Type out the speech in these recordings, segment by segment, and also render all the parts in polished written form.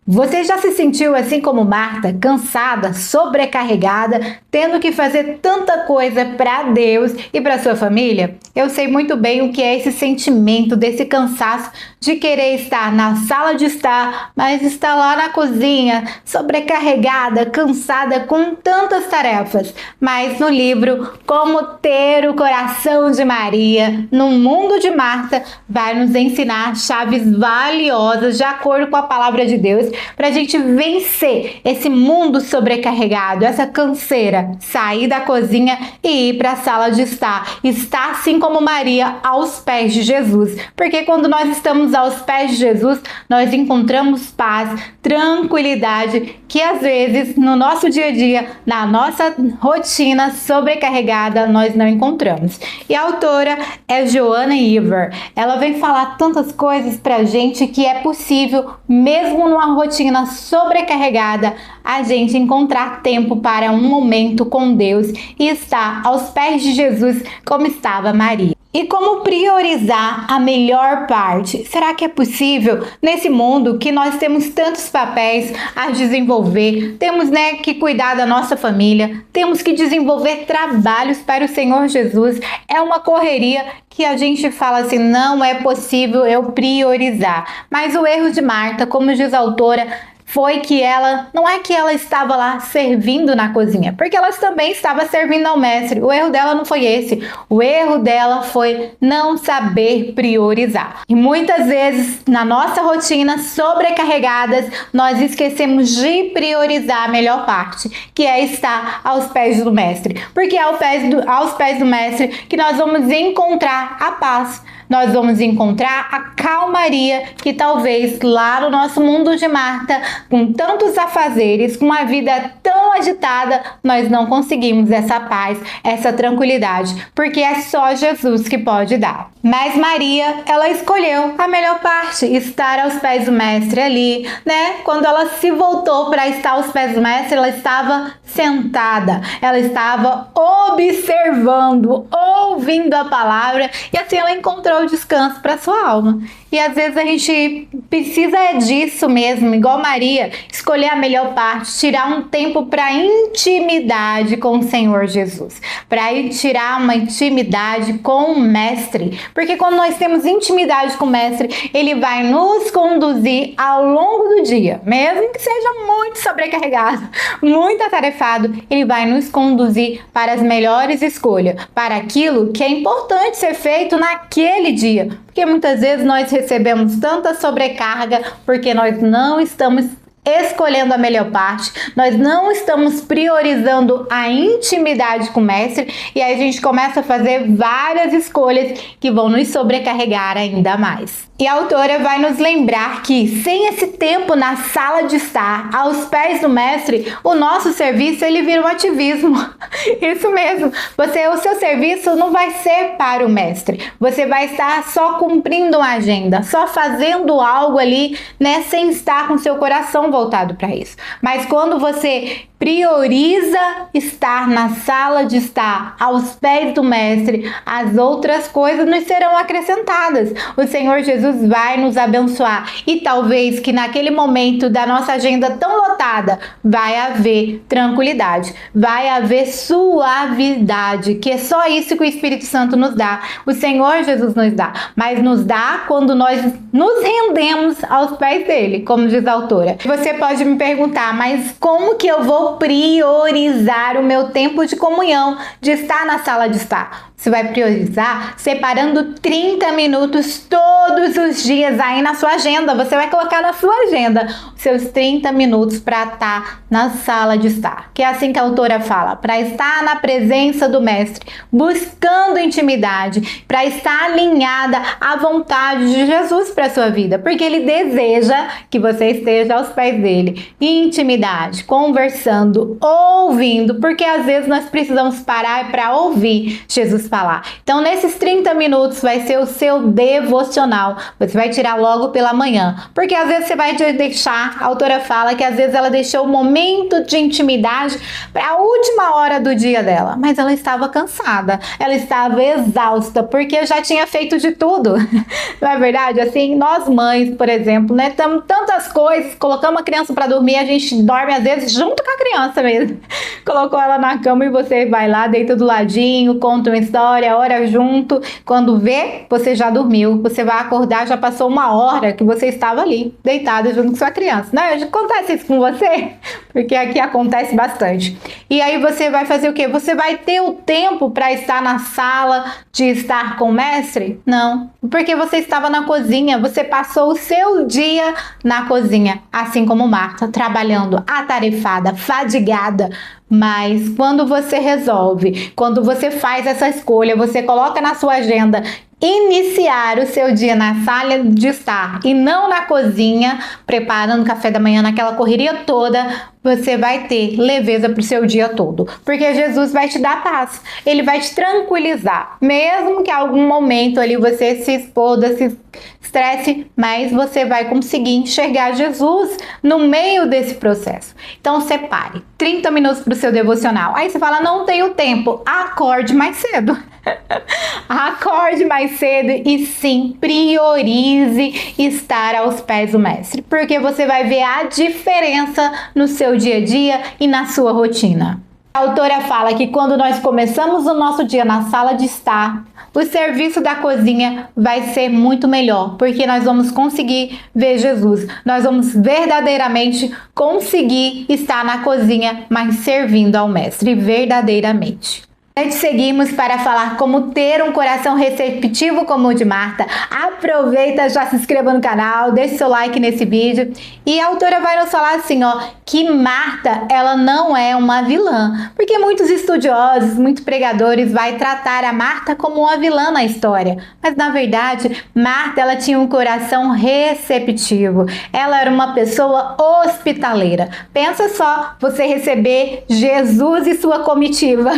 Você já se sentiu assim como Marta, cansada, sobrecarregada, tendo que fazer tanta coisa para Deus e para sua família? Eu sei muito bem o que é esse sentimento desse cansaço de querer estar na sala de estar, mas estar lá na cozinha, sobrecarregada, cansada com tantas tarefas. Mas no livro Como Ter o Coração de Maria, no mundo de Marta, vai nos ensinar chaves valiosas de acordo com a palavra de Deus, para a gente vencer esse mundo sobrecarregado, essa canseira, sair da cozinha e ir para a sala de estar assim como Maria aos pés de Jesus, porque quando nós estamos aos pés de Jesus, nós encontramos paz, tranquilidade, que às vezes no nosso dia a dia, na nossa rotina sobrecarregada, nós não encontramos. E a autora é Joana Iver. Ela vem falar tantas coisas pra gente que é possível, mesmo numa rotina sobrecarregada, a gente encontrar tempo para um momento com Deus e estar aos pés de Jesus como estava Maria. E como priorizar a melhor parte? Será que é possível nesse mundo que nós temos tantos papéis a desenvolver? Temos, que cuidar da nossa família, temos que desenvolver trabalhos para o Senhor Jesus. É uma correria que a gente fala assim, não é possível eu priorizar. Mas o erro de Marta, como diz a autora, foi que não é que ela estava lá servindo na cozinha, porque ela também estava servindo ao mestre. O erro dela não foi esse. O erro dela foi não saber priorizar. E muitas vezes, na nossa rotina sobrecarregadas, nós esquecemos de priorizar a melhor parte, que é estar aos pés do mestre. Porque é aos pés do mestre que nós vamos encontrar a paz. Nós vamos encontrar a calmaria que talvez lá no nosso mundo de Marta, com tantos afazeres, com uma vida tão agitada, nós não conseguimos essa paz, essa tranquilidade, porque é só Jesus que pode dar. Mas Maria, ela escolheu a melhor parte, estar aos pés do mestre ali, Quando ela se voltou para estar aos pés do mestre, ela estava sentada, ela estava observando, ouvindo a palavra, e assim ela encontrou o descanso para sua alma. E às vezes a gente precisa disso mesmo, igual Maria, escolher a melhor parte, tirar um tempo para intimidade com o Senhor Jesus, para tirar uma intimidade com o mestre, porque quando nós temos intimidade com o mestre, ele vai nos conduzir ao longo do dia, mesmo que seja muito sobrecarregado, muito atarefado, ele vai nos conduzir para as melhores escolhas, para aquilo que é importante ser feito naquele dia, porque muitas vezes nós recebemos tanta sobrecarga porque nós não estamos escolhendo a melhor parte, nós não estamos priorizando a intimidade com o mestre, e aí a gente começa a fazer várias escolhas que vão nos sobrecarregar ainda mais. E a autora vai nos lembrar que sem esse tempo na sala de estar, aos pés do mestre, o nosso serviço ele vira um ativismo. Isso mesmo, o seu serviço não vai ser para o mestre, você vai estar só cumprindo uma agenda, só fazendo algo ali, sem estar com seu coração voltado para isso. Mas quando você prioriza estar na sala de estar, aos pés do mestre, as outras coisas nos serão acrescentadas. O Senhor Jesus vai nos abençoar, e talvez que naquele momento da nossa agenda tão lotada, vai haver tranquilidade, vai haver suavidade, que é só isso que o Espírito Santo nos dá, o Senhor Jesus nos dá, mas nos dá quando nós nos rendemos aos pés dele, como diz a autora. Você pode me perguntar, mas como que eu vou priorizar o meu tempo de comunhão, de estar na sala de estar? Você vai priorizar separando 30 minutos todos os dias aí na sua agenda. Você vai colocar na sua agenda os seus 30 minutos para estar na sala de estar. Que é assim que a autora fala, para estar na presença do mestre, buscando intimidade, para estar alinhada à vontade de Jesus para sua vida, porque ele deseja que você esteja aos pés dele, em intimidade, conversando, ouvindo, porque às vezes nós precisamos parar para ouvir Jesus minutos falar. Então, nesses 30 minutos vai ser o seu devocional. Você vai tirar logo pela manhã. Porque às vezes você vai deixar, a autora fala que às vezes ela deixou o momento de intimidade para a última hora do dia dela. Mas ela estava cansada, ela estava exausta, porque já tinha feito de tudo. Não é verdade? Assim, nós mães, por exemplo, né? Temos tantas coisas, colocamos a criança para dormir, a gente dorme às vezes junto com a criança mesmo. Colocou ela na cama e você vai lá, deita do ladinho, conta uma história, ora junto. Quando vê, você já dormiu. Você vai acordar, já passou uma hora que você estava ali, deitada junto com sua criança, né? Acontece isso com você? Porque aqui acontece bastante. E aí você vai fazer o quê? Você vai ter o tempo para estar na sala, de estar com o mestre? Não, porque você estava na cozinha, você passou o seu dia na cozinha, assim como Marta, trabalhando, atarefada, fadigada. Mas quando você resolve, quando você faz essa escolha, você coloca na sua agenda iniciar o seu dia na sala de estar e não na cozinha, preparando café da manhã naquela correria toda, você vai ter leveza para o seu dia todo. Porque Jesus vai te dar paz, ele vai te tranquilizar. Mesmo que em algum momento ali você se exploda, se estresse, mas você vai conseguir enxergar Jesus no meio desse processo. Então separe 30 minutos para o seu devocional. Aí você fala, não tenho tempo. Acorde mais cedo. Acorde mais cedo e sim, priorize estar aos pés do mestre, porque você vai ver a diferença no seu dia a dia e na sua rotina. A autora fala que quando nós começamos o nosso dia na sala de estar, o serviço da cozinha vai ser muito melhor, porque nós vamos conseguir ver Jesus, nós vamos verdadeiramente conseguir estar na cozinha, mas servindo ao mestre verdadeiramente. Seguimos para falar como ter um coração receptivo como o de Marta. Aproveita, já se inscreva no canal, deixe seu like nesse vídeo. E a autora vai nos falar assim, ó, que Marta, ela não é uma vilã. Porque muitos estudiosos, muitos pregadores vai tratar a Marta como uma vilã na história. Mas na verdade, Marta, ela tinha um coração receptivo. Ela era uma pessoa hospitaleira. Pensa só, você receber Jesus e sua comitiva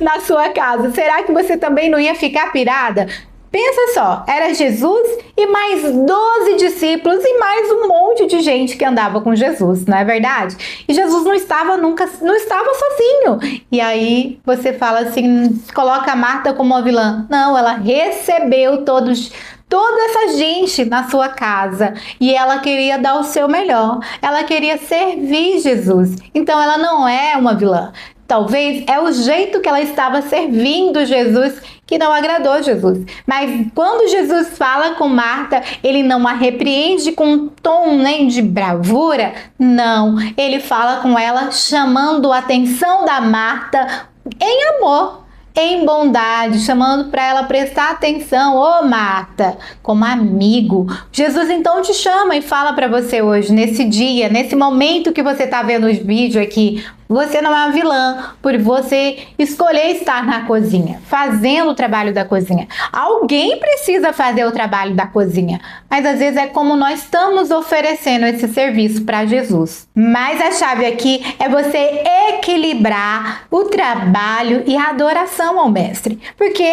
na sua casa. Será que você também não ia ficar pirada? Pensa só, era Jesus e mais 12 discípulos e mais um monte de gente que andava com Jesus, não é verdade? E Jesus não estava sozinho. E aí você fala assim, coloca a Marta como uma vilã. Não, ela recebeu toda essa gente na sua casa e ela queria dar o seu melhor. Ela queria servir Jesus. Então ela não é uma vilã. Talvez é o jeito que ela estava servindo Jesus que não agradou Jesus. Mas quando Jesus fala com Marta, ele não a repreende com um tom nem de bravura, não. Ele fala com ela chamando a atenção da Marta em amor, em bondade, chamando para ela prestar atenção. Ô Marta, como amigo. Jesus então te chama e fala para você hoje, nesse dia, nesse momento que você está vendo os vídeos aqui, você não é uma vilã por você escolher estar na cozinha, fazendo o trabalho da cozinha. Alguém precisa fazer o trabalho da cozinha, mas às vezes é como nós estamos oferecendo esse serviço para Jesus. Mas a chave aqui é você equilibrar o trabalho e a adoração ao mestre. Porque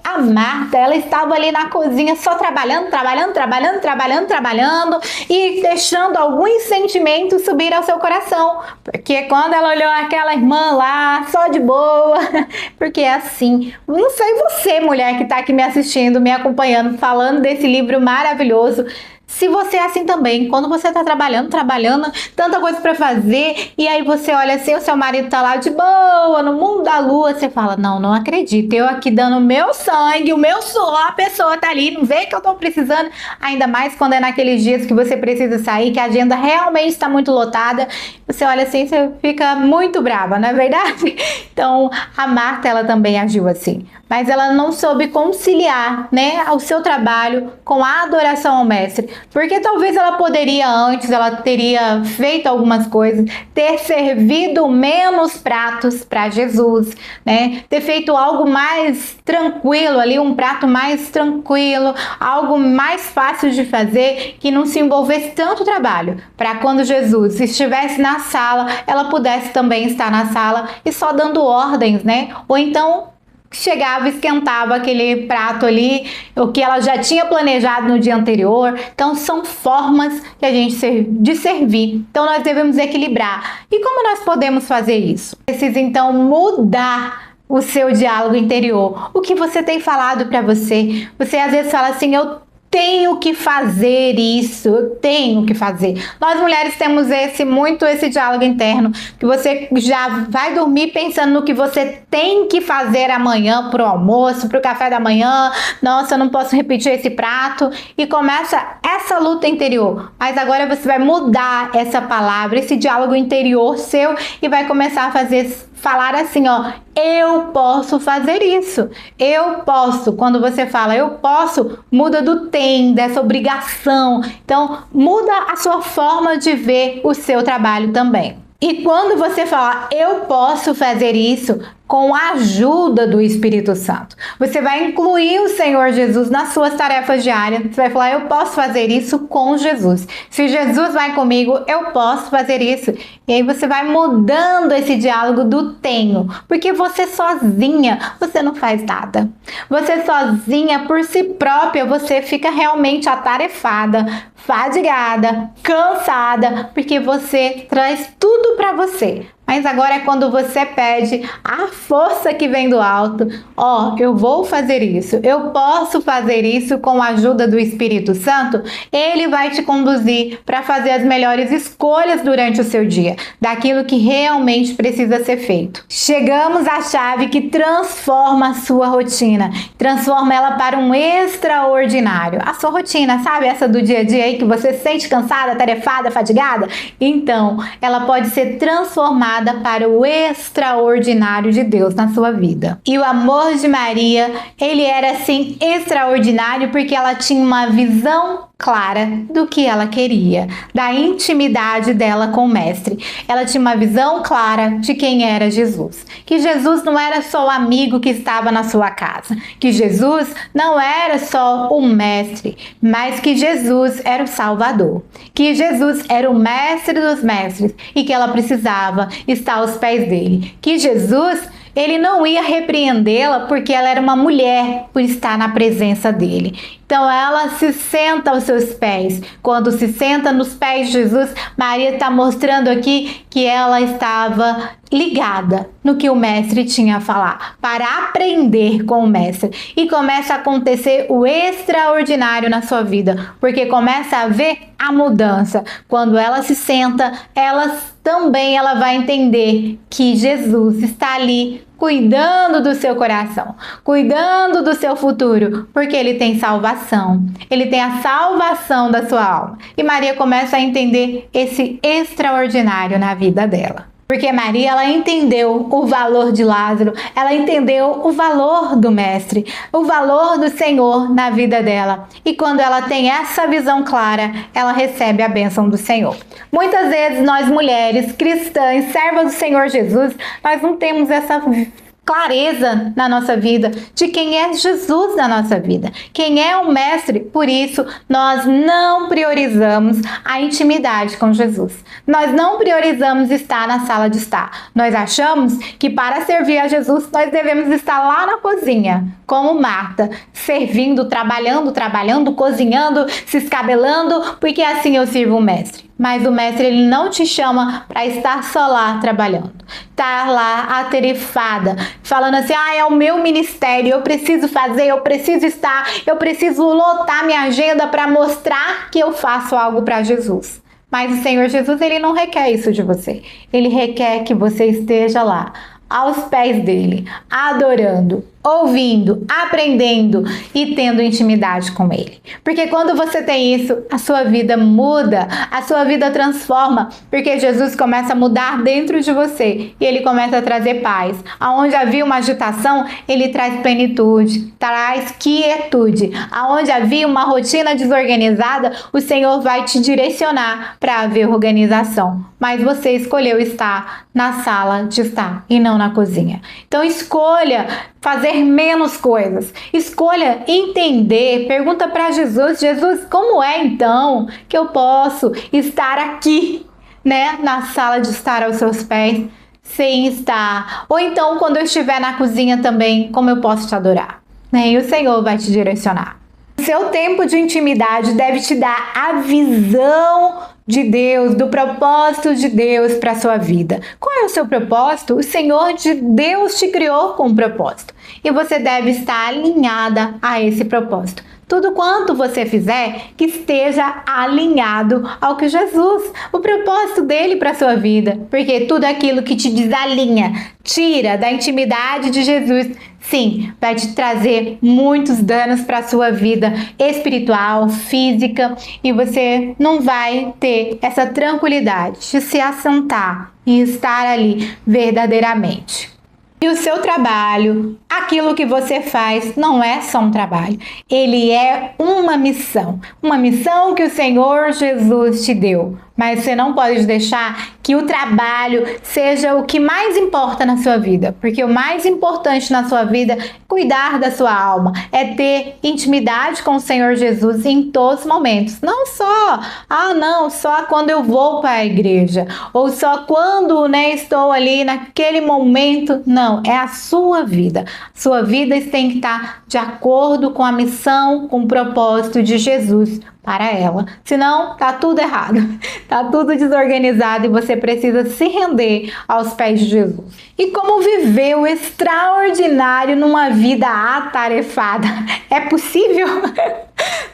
a Marta, ela estava ali na cozinha só trabalhando e deixando alguns sentimentos subir ao seu coração. Porque quando ela olhou aquela irmã lá, só de boa, porque é assim, não sei você, mulher que está aqui me assistindo, me acompanhando, falando desse livro maravilhoso, se você é assim também, quando você está trabalhando, tanta coisa para fazer, e aí você olha assim, o seu marido tá lá de boa, no mundo da lua, você fala, não acredito, eu aqui dando o meu sangue, o meu suor, a pessoa tá ali, não vê que eu tô precisando, ainda mais quando é naqueles dias que você precisa sair, que a agenda realmente está muito lotada, você olha assim, você fica muito brava, não é verdade? Então, a Marta, ela também agiu assim, mas ela não soube conciliar, né, o seu trabalho com a adoração ao mestre, porque talvez ela poderia antes, ela teria feito algumas coisas, ter servido menos pratos para Jesus, né, ter feito algo mais tranquilo ali, um prato mais tranquilo, algo mais fácil de fazer, que não se envolvesse tanto trabalho, para quando Jesus estivesse na sala, ela pudesse também estar na sala e só dando ordens, né, ou então chegava e esquentava aquele prato ali, o que ela já tinha planejado no dia anterior. Então são formas que a gente de servir. Então nós devemos equilibrar. E como nós podemos fazer isso? Precisa então mudar o seu diálogo interior. O que você tem falado para você? Você às vezes fala assim: eu tenho que fazer isso, eu tenho que fazer. Nós mulheres temos muito esse diálogo interno, que você já vai dormir pensando no que você tem que fazer amanhã pro almoço, pro café da manhã. Nossa, eu não posso repetir esse prato. E começa essa luta interior. Mas agora você vai mudar essa palavra, esse diálogo interior seu, e vai começar a falar assim, ó: eu posso fazer isso, eu posso. Quando você fala eu posso, muda do tem, dessa obrigação. Então muda a sua forma de ver o seu trabalho também. E quando você fala eu posso fazer isso, com a ajuda do Espírito Santo, você vai incluir o Senhor Jesus nas suas tarefas diárias. Você vai falar: eu posso fazer isso com Jesus. Se Jesus vai comigo, eu posso fazer isso. E aí você vai mudando esse diálogo do tenho, porque você sozinha, você não faz nada. Você sozinha, por si própria, você fica realmente atarefada, fadigada, cansada, porque você traz tudo para você. Mas agora é quando você pede a força que vem do alto: ó, eu vou fazer isso, eu posso fazer isso com a ajuda do Espírito Santo. Ele vai te conduzir para fazer as melhores escolhas durante o seu dia, daquilo que realmente precisa ser feito. Chegamos à chave que transforma a sua rotina, transforma ela para um extraordinário. A sua rotina, sabe essa do dia a dia aí que você se sente cansada, atarefada, fadigada? Então, ela pode ser transformada para o extraordinário de Deus na sua vida. E o amor de Maria, ele era assim extraordinário porque ela tinha uma visão clara do que ela queria, da intimidade dela com o Mestre. Ela tinha uma visão clara de quem era Jesus. Que Jesus não era só o amigo que estava na sua casa. Que Jesus não era só o Mestre, mas que Jesus era o Salvador. Que Jesus era o Mestre dos Mestres e que ela precisava estar aos pés dele. Que Jesus, ele não ia repreendê-la porque ela era uma mulher, por estar na presença dele. Então ela se senta aos seus pés. Quando se senta nos pés de Jesus, Maria está mostrando aqui que ela estava ligada no que o Mestre tinha a falar, para aprender com o Mestre. E começa a acontecer o extraordinário na sua vida, porque começa a ver a mudança. Quando ela se senta, ela vai entender que Jesus está ali cuidando do seu coração, cuidando do seu futuro, porque ele tem salvação, ele tem a salvação da sua alma. E Maria começa a entender esse extraordinário na vida dela. Porque Maria, ela entendeu o valor de Lázaro, ela entendeu o valor do Mestre, o valor do Senhor na vida dela. E quando ela tem essa visão clara, ela recebe a bênção do Senhor. Muitas vezes nós mulheres cristãs, servas do Senhor Jesus, nós não temos essa clareza na nossa vida de quem é Jesus na nossa vida, quem é o Mestre. Por isso, nós não priorizamos a intimidade com Jesus. Nós não priorizamos estar na sala de estar. Nós achamos que para servir a Jesus, nós devemos estar lá na cozinha, como Marta, servindo, trabalhando, cozinhando, se escabelando, porque assim eu sirvo o Mestre. Mas o Mestre, ele não te chama para estar só lá trabalhando, estar lá atarefada, falando assim: é o meu ministério, eu preciso fazer, eu preciso estar, eu preciso lotar minha agenda para mostrar que eu faço algo para Jesus. Mas o Senhor Jesus, ele não requer isso de você. Ele requer que você esteja lá, aos pés dele, adorando, ouvindo, aprendendo e tendo intimidade com ele. Porque quando você tem isso, a sua vida muda, a sua vida transforma, porque Jesus começa a mudar dentro de você e ele começa a trazer paz. Aonde havia uma agitação, ele traz plenitude, traz quietude. Aonde havia uma rotina desorganizada, o Senhor vai te direcionar para haver organização. Mas você escolheu estar na sala de estar e não na cozinha. Então escolha fazer menos coisas. Escolha entender. Pergunta para Jesus: Jesus, como é então que eu posso estar aqui, né, na sala de estar aos seus pés, sem estar. Ou então, quando eu estiver na cozinha também, como eu posso te adorar? E o Senhor vai te direcionar. O seu tempo de intimidade deve te dar a visão de Deus, do propósito de Deus para a sua vida. Qual é o seu propósito? O Senhor de Deus te criou com um propósito. E você deve estar alinhada a esse propósito. Tudo quanto você fizer, que esteja alinhado ao que Jesus, o propósito dele para a sua vida. Porque tudo aquilo que te desalinha, tira da intimidade de Jesus, sim, vai te trazer muitos danos para a sua vida espiritual, física, e você não vai ter essa tranquilidade de se assentar e estar ali verdadeiramente. E o seu trabalho, aquilo que você faz, não é só um trabalho, ele é uma missão que o Senhor Jesus te deu. Mas você não pode deixar que o trabalho seja o que mais importa na sua vida, porque o mais importante na sua vida é cuidar da sua alma, é ter intimidade com o Senhor Jesus em todos os momentos. Não só, só quando eu vou para a igreja, ou só quando, estou ali naquele momento. Não, é a sua vida. Sua vida tem que estar de acordo com a missão, com o propósito de Jesus para ela. Senão, tá tudo errado. Tá tudo desorganizado e você precisa se render aos pés de Jesus. E como viver o extraordinário numa vida atarefada? É possível?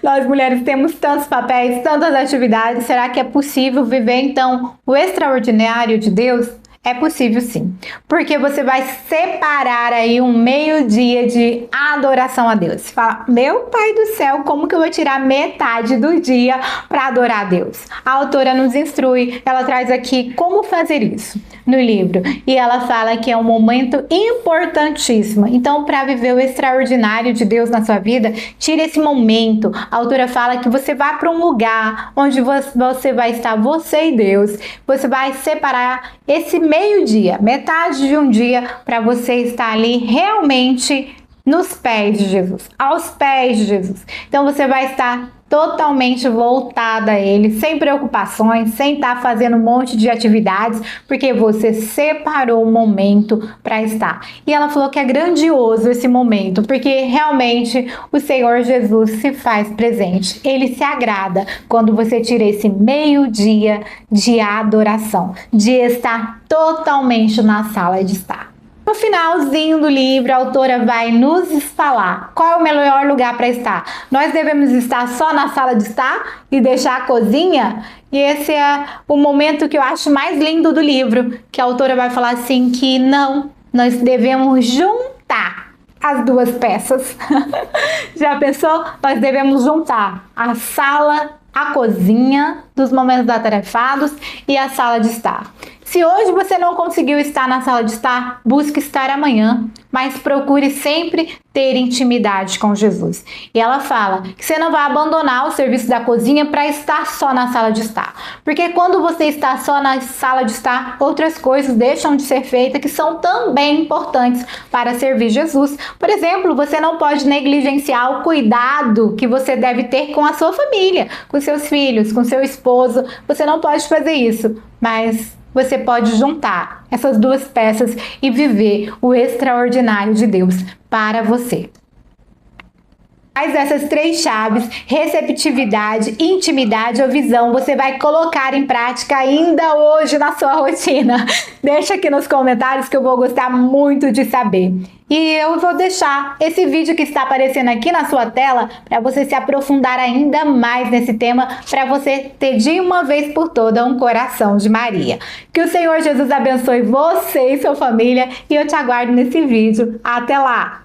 Nós mulheres temos tantos papéis, tantas atividades. Será que é possível viver então o extraordinário de Deus? É possível sim, porque você vai separar aí um meio-dia de adoração a Deus. Você fala, meu Pai do céu, como que eu vou tirar metade do dia para adorar a Deus? A autora nos instrui, ela traz aqui como fazer isso no livro. E ela fala que é um momento importantíssimo. Então, para viver o extraordinário de Deus na sua vida, tire esse momento. A autora fala que você vai para um lugar onde você vai estar, você e Deus. Você vai separar esse meio-dia, metade de um dia, para você estar ali realmente nos pés de Jesus, aos pés de Jesus. Então você vai estar totalmente voltada a Ele, sem preocupações, sem estar fazendo um monte de atividades, porque você separou o momento para estar. E ela falou que é grandioso esse momento, porque realmente o Senhor Jesus se faz presente. Ele se agrada quando você tira esse meio-dia de adoração, de estar totalmente na sala de estar. No finalzinho do livro, a autora vai nos falar qual é o melhor lugar para estar. Nós devemos estar só na sala de estar e deixar a cozinha? E esse é o momento que eu acho mais lindo do livro, que a autora vai falar assim que não, nós devemos juntar as duas peças. Já pensou? Nós devemos juntar a sala, a cozinha dos momentos atarefados e a sala de estar. Se hoje você não conseguiu estar na sala de estar, busque estar amanhã, mas procure sempre ter intimidade com Jesus. E ela fala que você não vai abandonar o serviço da cozinha para estar só na sala de estar. Porque quando você está só na sala de estar, outras coisas deixam de ser feitas que são também importantes para servir Jesus. Por exemplo, você não pode negligenciar o cuidado que você deve ter com a sua família, com seus filhos, com seu esposo. Você não pode fazer isso, mas você pode juntar essas duas peças e viver o extraordinário de Deus para você. Mas essas três chaves, receptividade, intimidade ou visão, você vai colocar em prática ainda hoje na sua rotina. Deixa aqui nos comentários que eu vou gostar muito de saber. E eu vou deixar esse vídeo que está aparecendo aqui na sua tela para você se aprofundar ainda mais nesse tema, para você ter de uma vez por toda um coração de Maria. Que o Senhor Jesus abençoe você e sua família e eu te aguardo nesse vídeo. Até lá!